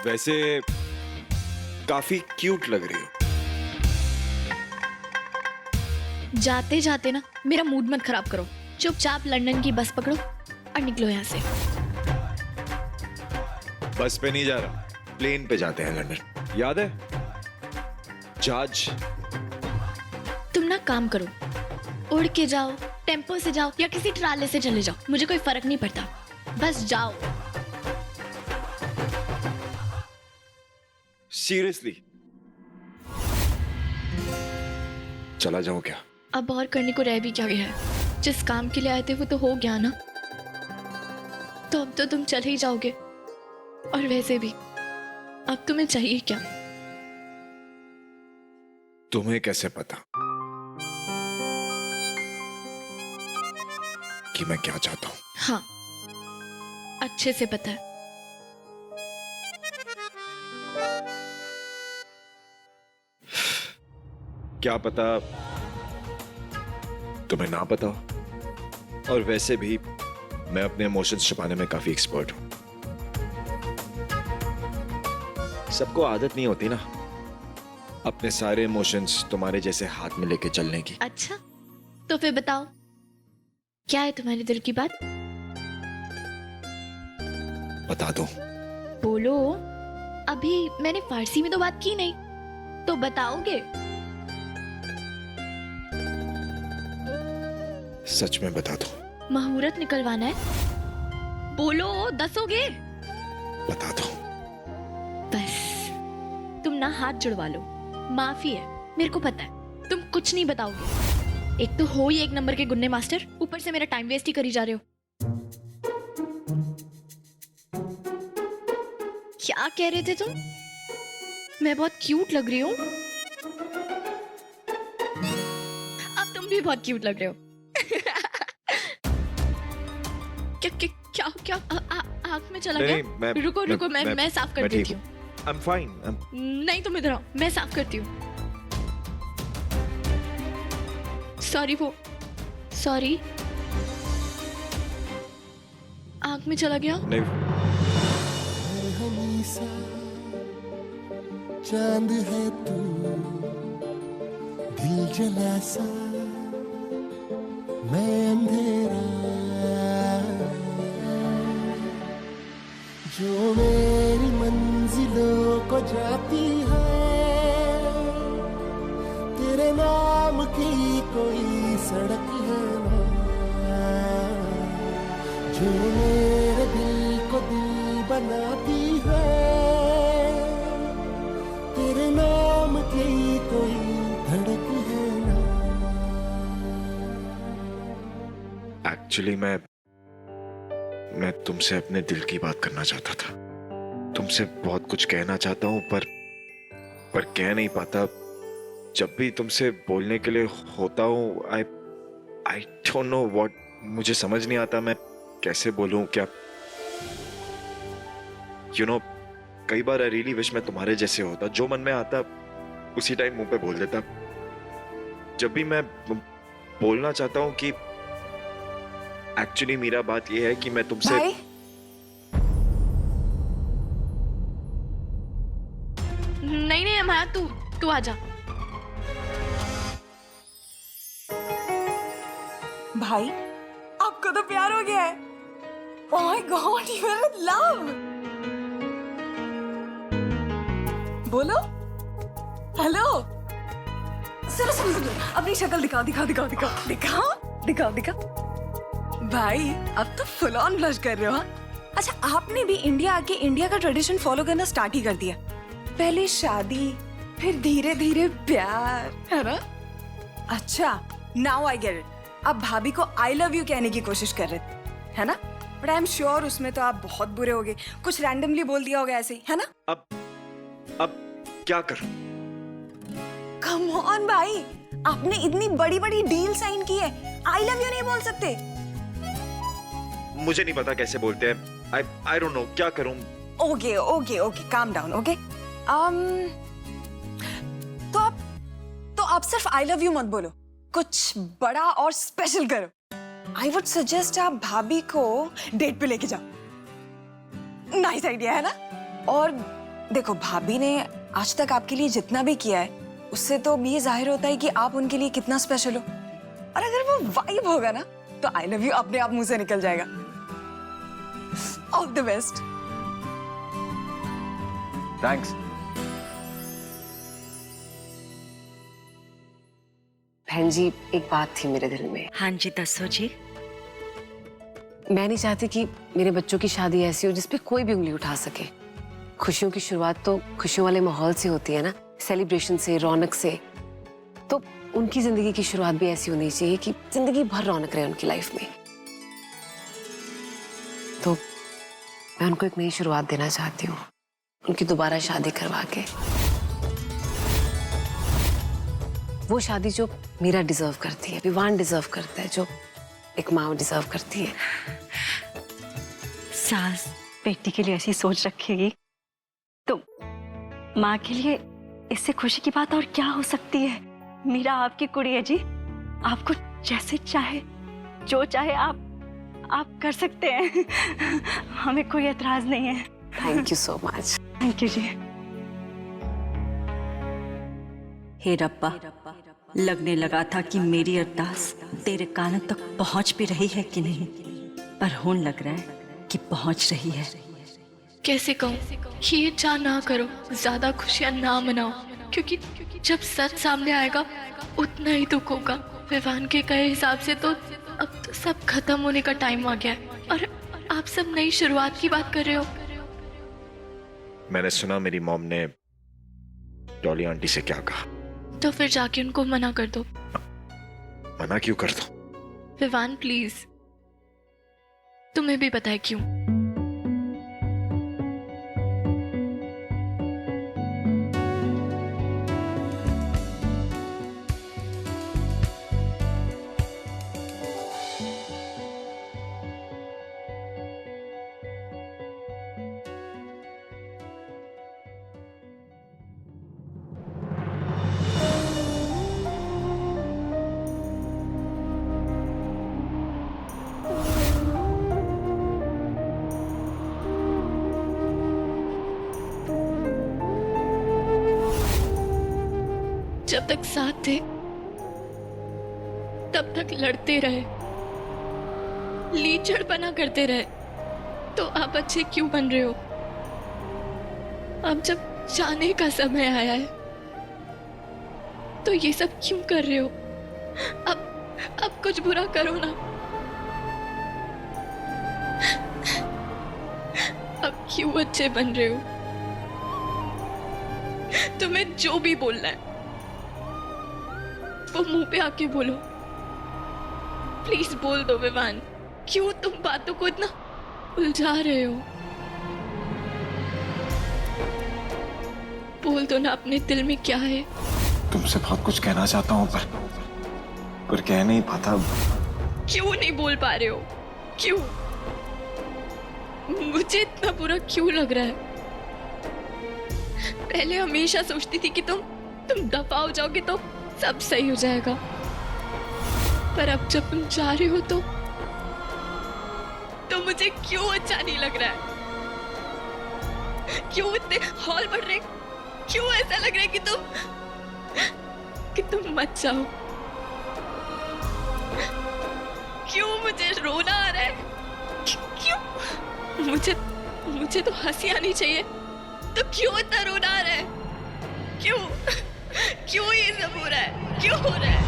वैसे काफी क्यूट लग रही हो। जाते जाते ना मेरा मूड मत खराब करो। चुपचाप लंदन की बस पकड़ो और निकलो यहाँ से। बस पे नहीं जा रहा, प्लेन पे जाते हैं लंदन, याद है? जहाज। तुम ना काम करो, उड़ के जाओ, टेम्पो से जाओ या किसी ट्राले से चले जाओ, मुझे कोई फर्क नहीं पड़ता, बस जाओ। सीरियसली चला जाऊं क्या? अब और करने को रह भी क्या गया है? जिस काम के लिए आए थे वो तो हो गया ना, तो अब तो तुम चले ही जाओगे। और वैसे भी अब तुम्हें चाहिए क्या? तुम्हें कैसे पता कि मैं क्या चाहता हूं? हाँ, अच्छे से पता है। क्या पता तुम्हें ना पता हो। और वैसे भी मैं अपने इमोशंस छुपाने में काफी एक्सपर्ट हूं। सबको आदत नहीं होती ना अपने सारे इमोशंस तुम्हारे जैसे हाथ में लेके चलने की। अच्छा, तो फिर बताओ क्या है तुम्हारे दिल की बात? बता दो। बोलो, अभी मैंने फारसी में तो बात की नहीं, तो बताओगे? सच में बता दो। मुहूर्त निकलवाना है, बोलो, दसोगे? बता दो। बस तुम ना हाथ जुड़वा लो, माफी है, मेरे को पता है तुम कुछ नहीं बताओगे। एक तो हो ही एक नंबर के गुन्ने मास्टर, ऊपर से मेरा टाइम वेस्ट ही करी जा रहे हो। क्या कह रहे थे तुम? मैं बहुत क्यूट लग रही हूँ? अब तुम भी बहुत क्यूट लग रहे हो। क्या क्या क्या आँख में चला गया? रुको मैं साफ कर देती हूँ। I'm fine. नहीं तुम इधर आओ, मैं साफ करती हूँ। सॉरी आँख में चला गया। नहीं। चांद है तू, दिल जला सा, मैं अंधेरा, जो मेरी मंजिलों को जाती है, तेरे नाम की कोई सड़क है ना, जो मेरे दिल को दिल बनाती है, तेरे नाम की कोई धड़क है ना। एक्चुअली मैं तुमसे अपने दिल की बात करना चाहता था। तुमसे बहुत कुछ कहना चाहता हूं पर कह नहीं पाता। जब भी तुमसे बोलने के लिए होता हूं आई डोंट नो व्हाट, मुझे समझ नहीं आता मैं कैसे बोलूं। क्या कई बार आई रियली विश मैं तुम्हारे जैसे होता, जो मन में आता उसी टाइम मुंह पे बोल देता। जब भी मैं बोलना चाहता हूं कि एक्चुअली मेरा बात यह है कि मैं तुमसे भाई? नहीं माया, तू आजा। भाई आपको तो प्यार हो गया है। Oh my god, you are in love. बोलो हेलो। सुनो अपनी शक्ल दिखाओ। भाई अब तो फुल ऑन ब्लश कर रहे हो। हाँ? अच्छा, आपने भी इंडिया आके इंडिया का ट्रेडिशन फॉलो करना स्टार्ट ही कर दिया। पहले शादी, फिर धीरे धीरे प्यार, है ना? अच्छा, नाउ आई गेट इट। अब भाभी को आई लव यू कहने की कोशिश कर रहे थे, है ना? बट आई एम श्योर उसमें तो आप बहुत बुरे हो गए, कुछ रैंडमली बोल दिया होगा ऐसे ही, है ना? अब क्या करूं? कम ऑन भाई, आपने इतनी बड़ी बड़ी डील साइन की है, आई लव यू नहीं बोल सकते? मुझे नहीं पता कैसे बोलते हैं। आई डोंट नो क्या करूं। Okay calm down. ओके तो आप सिर्फ आई लव यू मत बोलो, कुछ बड़ा और स्पेशल करो। आई वुड सजेस्ट आप भाभी को डेट पे लेके जाओ। नाइस आइडिया है ना? और देखो भाभी ने आज तक आपके लिए जितना भी किया है उससे तो ये जाहिर होता है कि आप उनके लिए कितना स्पेशल हो। और अगर वो वाइब होगा ना तो आई लव यू अपने आप मुंह से निकल जाएगा। All the best. थैंक्स। बहन जी, एक बात थी मेरे दिल में। हाँ जी, दसो जी। मैं नहीं चाहती कि मेरे बच्चों की शादी ऐसी हो जिसपे कोई भी उंगली उठा सके। खुशियों की शुरुआत तो खुशियों वाले माहौल से होती है ना, सेलिब्रेशन से, रौनक से। तो उनकी जिंदगी की शुरुआत भी ऐसी होनी चाहिए कि जिंदगी भर रौनक रहे उनकी लाइफ में। तो मैं उनको एक नई शुरुआत देना चाहती हूँ, उनकी दोबारा शादी करवा के। वो शादी जो मीरा डिजर्व करती है, विवान डिजर्व करता है, जो एक माँ डिजर्व करती है। सास बेटी के लिए ऐसी सोच रखेगी तो माँ के लिए इससे खुशी की बात और क्या हो सकती है। मीरा आपकी कुड़ी है जी, आपको जैसे चाहे जो चाहे आप कर सकते हैं। हमें कोई एतराज नहीं है। Thank you so much. Thank you ji. हे रब्बा, लगने लगा था कि मेरी अरदास तेरे कानों तक पहुंच भी रही है कि नहीं, पर होने लग रहा है कि पहुंच रही है। कैसे कहूँ कि ये चाह ना करो, ज्यादा खुशियाँ ना मनाओ, क्योंकि जब सच सामने आएगा उतना ही दुख होगा। विवान के कहे हिसाब से तो अब तो सब खत्म होने का टाइम आ गया है और आप सब नई शुरुआत की बात कर रहे हो। मैंने सुना मेरी मॉम ने डॉली आंटी से क्या कहा। तो फिर जाके उनको मना कर दो। मना क्यों कर दो? विवान प्लीज, तुम्हें भी पता है क्यों। जब तक साथ थे तब तक लड़ते रहे, लीचड़पना करते रहे, तो आप अच्छे क्यों बन रहे हो? अब जब जाने का समय आया है तो ये सब क्यों कर रहे हो? अब कुछ बुरा करो ना। अब क्यों अच्छे बन रहे हो? तुम्हें जो भी बोलना है वो मुंह पे आके बोलो। प्लीज बोल दो विवान, क्यों तुम बातों को इतना उलझा रहे हो? बोल दो ना अपने दिल में क्या है। तुमसे बहुत कुछ कहना चाहता हूँ पर कह नहीं पाता। क्यों नहीं बोल पा रहे हो? क्यों? मुझे इतना बुरा क्यों लग रहा है? पहले हमेशा सोचती थी कि तुम दफा हो जाओगे तो सब सही हो जाएगा, पर अब जब तुम जा रहे हो तो मुझे क्यों अच्छा नहीं लग रहा है? क्यों इतने हॉल बढ़ रहे? क्यों ऐसा लग रहा है कि तुम मत जाओ? क्यों मुझे रोना आ रहा है? क्यों? मुझे तो हंसी आनी चाहिए, तो क्यों इतना रोना आ रहा है? क्यों क्यों ये सब हो रहा है? क्यों हो रहा है?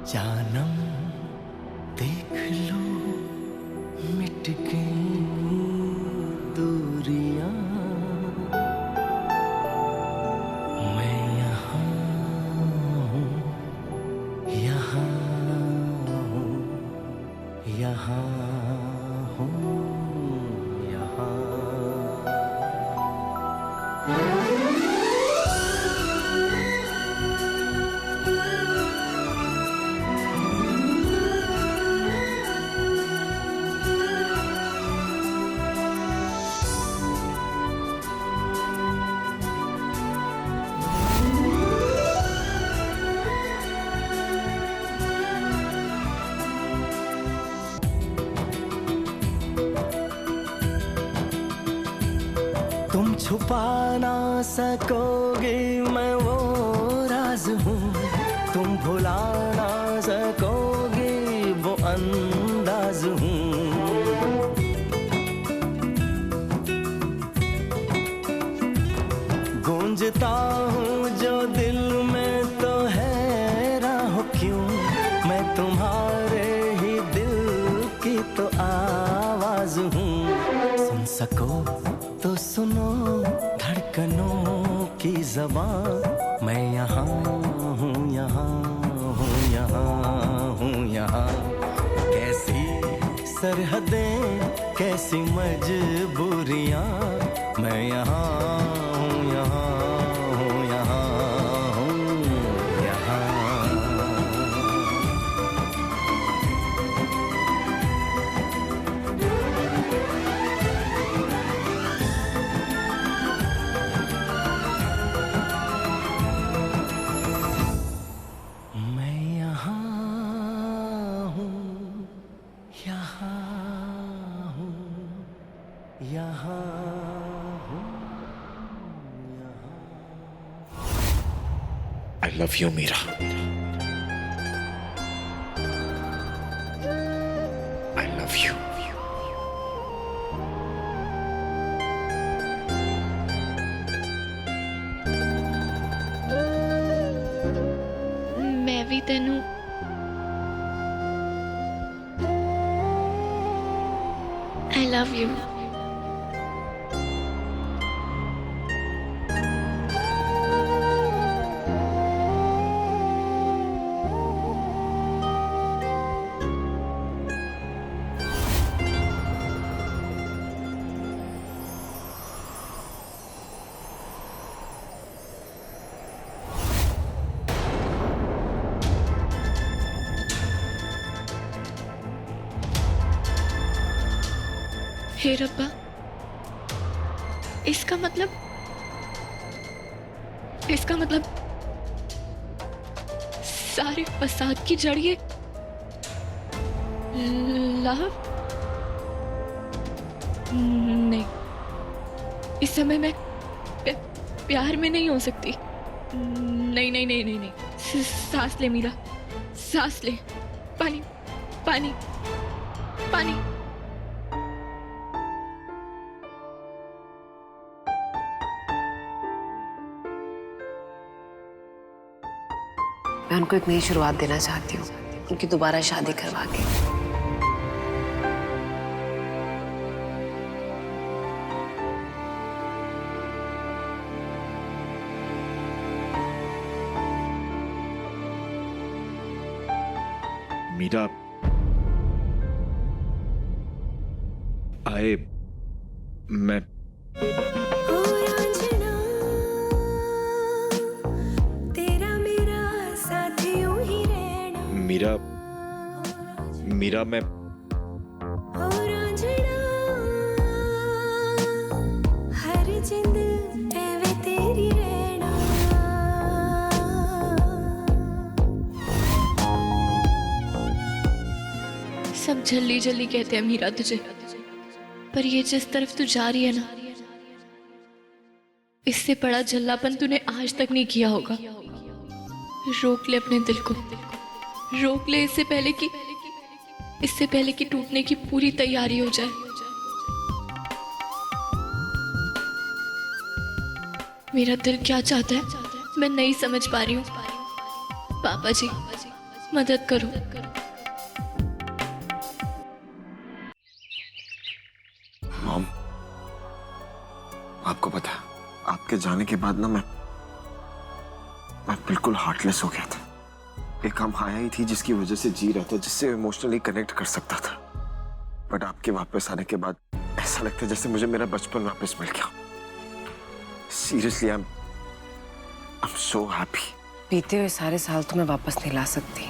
जानम देख लो मिट गई दूरियां, मैं यहाँ हूँ, यहाँ हूँ, यहाँ हूँ, यहाँ। तुम छुपा ना सकोगे मैं वो राज हूँ, तुम भुला ना सकोगे वो अंदाज हूँ। गूंजता हूँ जो दिल में तो हैरान हो क्यों, मैं तुम्हारे ही दिल की तो आवाज हूँ। सुन सको तो सुनो धड़कनों की ज़बान, मैं यहाँ हूँ, यहाँ हूँ, यहाँ हूँ, यहाँ। कैसी सरहदें कैसी मजबूरियाँ, मैं यहाँ हूँ, यहाँ हूँ, यहाँ हूँ, यहाँ। मैं यहाँ हूँ, यहाँ हूँ, यहाँ हूँ, यहाँ। I love you, Meera. I love you. मैं भी तेनू I love you. हे रब्बा, इसका मतलब सारे फसाद की जड़ ये लव? नहीं, इस समय मैं प्यार में नहीं हो सकती। नहीं नहीं नहीं नहीं नहीं, सांस ले मीरा, सांस ले। पानी पानी पानी। मैं उनको एक नई शुरुआत देना चाहती हूँ, उनकी दोबारा शादी करवा के। मीरा, मैं मीरा मैं सब जल्दी जल्दी कहते हैं मीरा तुझे, पर ये जिस तरफ तू जा रही है ना, इससे बड़ा जल्लापन तूने आज तक नहीं किया होगा। रोक ले अपने दिल को, रोक ले इससे पहले कि टूटने की पूरी तैयारी हो जाए। मेरा दिल क्या चाहता है मैं नहीं समझ पा रही हूँ। पापा जी मदद करो। मॉम, आपको पता है आपके जाने के बाद ना मैं बिल्कुल हार्टलेस हो गया था। एक हम हाया ही थी जिसकी वजह से जी रहा था, जिससे इमोशनली कनेक्ट कर सकता था। बट आपके वापस आने के बाद ऐसा लगता है जैसे मुझे मेरा बचपन वापस मिल गया। Seriously I am so happy. बीते हुए सारे साल तो मैं वापस नहीं ला सकती,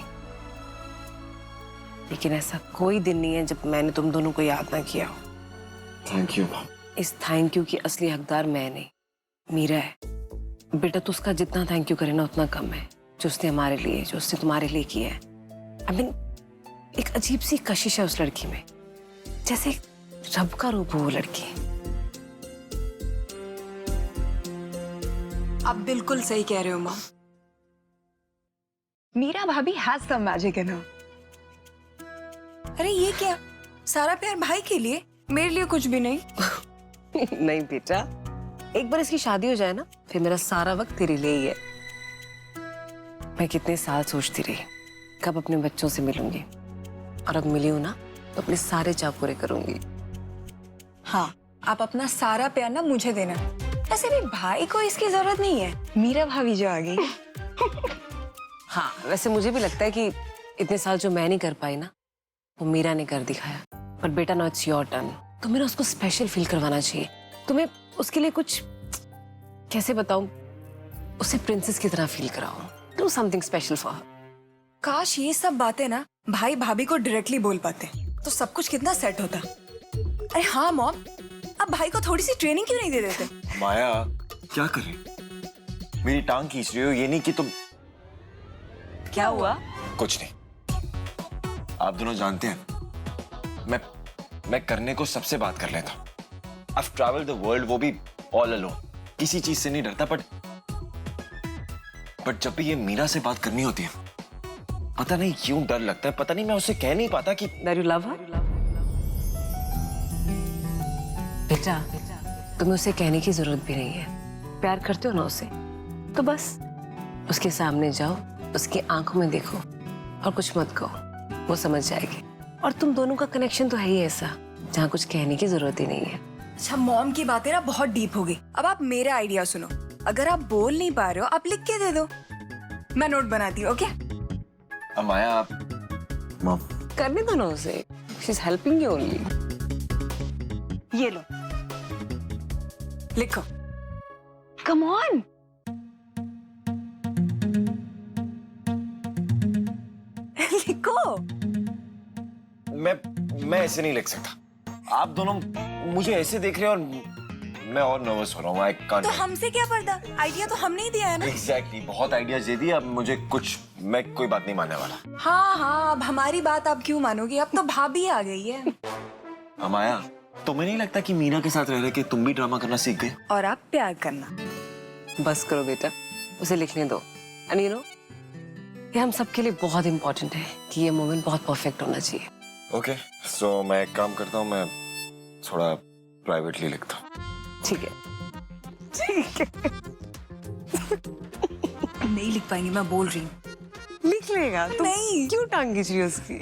लेकिन ऐसा कोई दिन नहीं है जब मैंने तुम दोनों को याद ना किया हो। Thank you mom. इस थैंक यू की असली हकदार मैं नहीं, मीरा है। बेटा तो उसका जितना थैंक यू करे ना उतना कम है, जो उसने हमारे लिए, जो उसने तुम्हारे लिए किया है। I mean, एक अजीब सी कशिश है उस लड़की में, जैसे रब का रूप हो वो लड़की। आप बिल्कुल सही कह रहे हो मॉम। मीरा भाभी हैज सम मैजिक इन हर। अरे ये क्या, सारा प्यार भाई के लिए, मेरे लिए कुछ भी नहीं। नहीं बेटा, एक बार इसकी शादी हो जाए ना, फिर मेरा सारा वक्त तेरे लिए ही है। मैं कितने साल सोचती रही कब अपने बच्चों से मिलूंगी, और अब मिली हूं ना तो अपने सारे चाव पूरे करूंगी। हाँ, आप अपना सारा प्यार ना मुझे देना। ऐसे भी भाई को इसकी जरूरत नहीं है, मीरा भाभी जो आ गई। हाँ, वैसे मुझे भी लगता है कि इतने साल जो मैं नहीं कर पाई ना, वो मीरा ने कर दिखाया। पर बेटा, नाउ इट्स योर टर्न। तुम्हें ना उसको स्पेशल फील करवाना चाहिए। तुम्हें उसके लिए कुछ, कैसे बताऊं, उसे प्रिंसेस की तरह फील कराओ। Do something special for her. काश ये सब बातें ना भाई भाभी को डायरेक्टली बोल पाते तो सब कुछ कितना सेट होता। अरे हाँ मॉम, आप भाई को थोड़ी सी ट्रेनिंग क्यों नहीं दे देते? माया, क्या करें? मेरी टांग खींच रही हो, ये नहीं कि तुम। क्या हुआ? कुछ नहीं। आप दोनों जानते हैं मैं करने को सबसे बात कर लेता हूँ। I've traveled the world, वो भी all alone, किसी चीज से नहीं डरता। बट जब भी ये मीरा से बात करनी होती है, पता नहीं क्यों डर लगता है। पता नहीं, मैं उसे कह नहीं पाता कि That you love her? बेटा, तुम्हें उसे कहने की जरूरत भी नहीं है। प्यार करते हो ना उसे, तो बस उसके सामने जाओ, उसकी आंखों में देखो और कुछ मत कहो, वो समझ जाएगी। और तुम दोनों का कनेक्शन तो है ही ऐसा जहाँ कुछ कहने की जरूरत ही नहीं है। अच्छा, मॉम की बातें ना बहुत डीप हो गई। अब आप मेरा आइडिया सुनो। अगर आप बोल नहीं पा रहे हो, आप लिख के दे दो, मैं नोट बनाती हूँ। ओके? माया, आप मॉम करने दो ना उसे, she is helping you only. ये लो, लिखो। Come on. लिखो। मैं ऐसे नहीं लिख सकता। आप दोनों मुझे ऐसे देख रहे हो और मैं और नर्वस हो रहा हूँ। I can't. तो हमसे क्या पर्दा? आइडिया तो हमने ही दिया है ना। Exactly, बहुत आइडियाज दे दिए। अब मुझे कुछ, मैं कोई बात नहीं मानने वाला। हाँ हाँ, अब हमारी बात आप क्यों मानोगी? अब तो भाभी आ गई है। माया, तुम्हें नहीं लगता कि मीरा के साथ रह रहे कि तुम भी ड्रामा करना सीख गए? और आप प्यार करना। बस करो बेटा, उसे लिखने दो। एंड यू नो, ये हम सबके लिए बहुत इंपॉर्टेंट है कि ये मोमेंट बहुत परफेक्ट होना चाहिए। ओके, सो मैं एक काम करता हूँ, मैं थोड़ा प्राइवेटली लिखता हूँ। ठीक है, ठीक है। नहीं लिख पाएंगी, मैं बोल रही हूँ। लिख लेगा तुम। नहीं। क्यों टांग खींच रही है उसकी?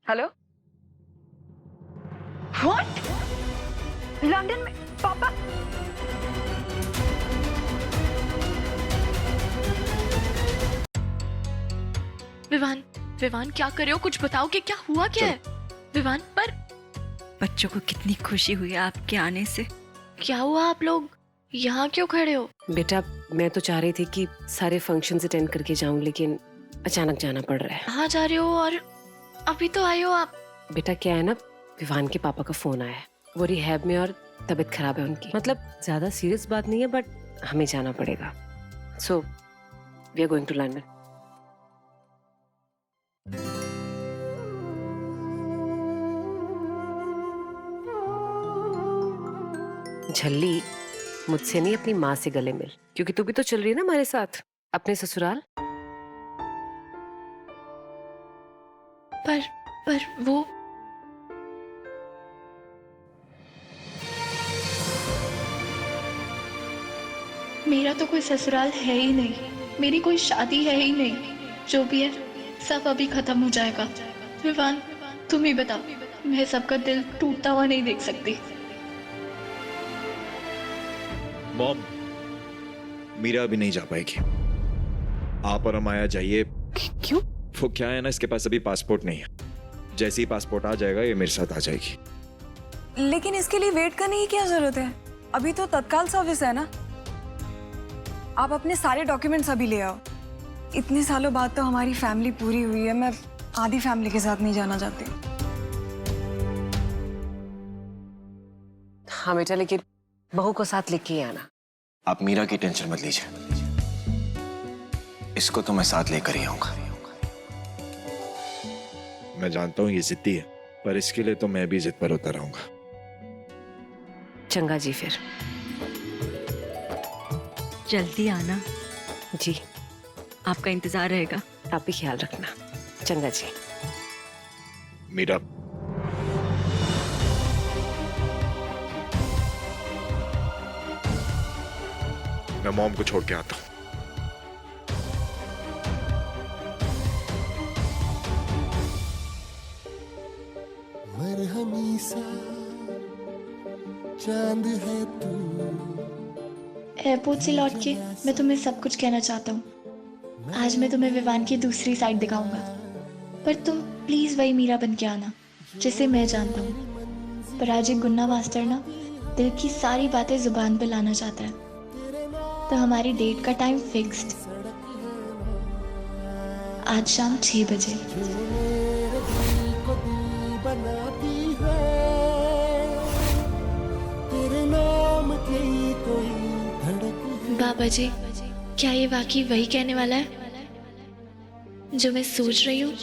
हेलो? व्हाट? लंदन में पापा? विवान, विवान क्या कर रहे हो? कुछ बताओ कि क्या हुआ, क्या है? विवान, पर बच्चों को कितनी खुशी हुई आपके आने से। क्या हुआ? आप लोग यहाँ क्यों खड़े हो? बेटा, मैं तो चाह रही थी कि सारे फंक्शंस अटेंड करके जाऊं, लेकिन अचानक जाना पड़ रहा है। कहाँ जा रहे हो? और अभी तो आए हो आप। बेटा क्या है ना, विवान के पापा का फोन आया है। वो रिहैब में और तबीयत खराब है उनकी। मतलब ज्यादा सीरियस बात नहीं है, बट हमें जाना पड़ेगा। So we are going to London. झल्ली, मुझसे नहीं, अपनी माँ से गले मिल, क्योंकि तू भी तो चल रही है ना हमारे साथ अपने ससुराल। पर वो मेरा तो कोई ससुराल है ही नहीं, मेरी कोई शादी है ही नहीं। जो भी है सब अभी खत्म हो जाएगा। विवान, तुम ही बताओ, मैं सबका दिल टूटता हुआ नहीं देख सकती। मॉम, मीरा अभी नहीं जा पाएगी। आप और माया जाइए। क्यों? वो क्या है ना, इसके पास अभी पासपोर्ट नहीं है। जैसे ही पासपोर्ट आ जाएगा, ये मेरे साथ आ जाएगी। लेकिन इसके लिए वेट करने की क्या जरूरत है? अभी तो तत्काल सर्विस है ना। आप अपने सारे डॉक्यूमेंट्स अभी ले आओ। इतने सालों बाद तो हमारी फैमिली पूरी हुई है। मैं आधी फैमिली के साथ नहीं जाना चाहती। हाँ बेटा, लेकिन बहू को साथ लेके ही आना। आप मीरा की टेंशन मत लीजिए, इसको तो मैं साथ लेकर ही आऊंगा। मैं जानता हूँ ये जिद्दी है, पर इसके लिए तो मैं भी जिद पर उतर आऊंगा। चंगा जी फिर। जल्दी आना, जी, आपका इंतजार रहेगा। आप भी ख्याल रखना। चंगा जी। मीरा, मैं मॉम को छोड़ के आता हूं। मरहमी सा चांद है तू। एयरपोर्ट से लौट के मैं तुम्हें सब कुछ कहना चाहता हूँ। आज मैं तुम्हें विवान की दूसरी साइड दिखाऊंगा, पर तुम प्लीज वही मीरा बन के आना जिसे मैं जानता हूँ। पर आज एक गुन्ना मास्टर ना दिल की सारी बातें जुबान पे लाना चाहता है, तो हमारी डेट का टाइम फिक्स्ड, आज शाम 6 बजे। मेरे दिल को दिल बनाती है, तेरे नाम की कोई धड़क है। बाबा जी, क्या ये वाकई वही कहने वाला है जो मैं सोच रही हूँ?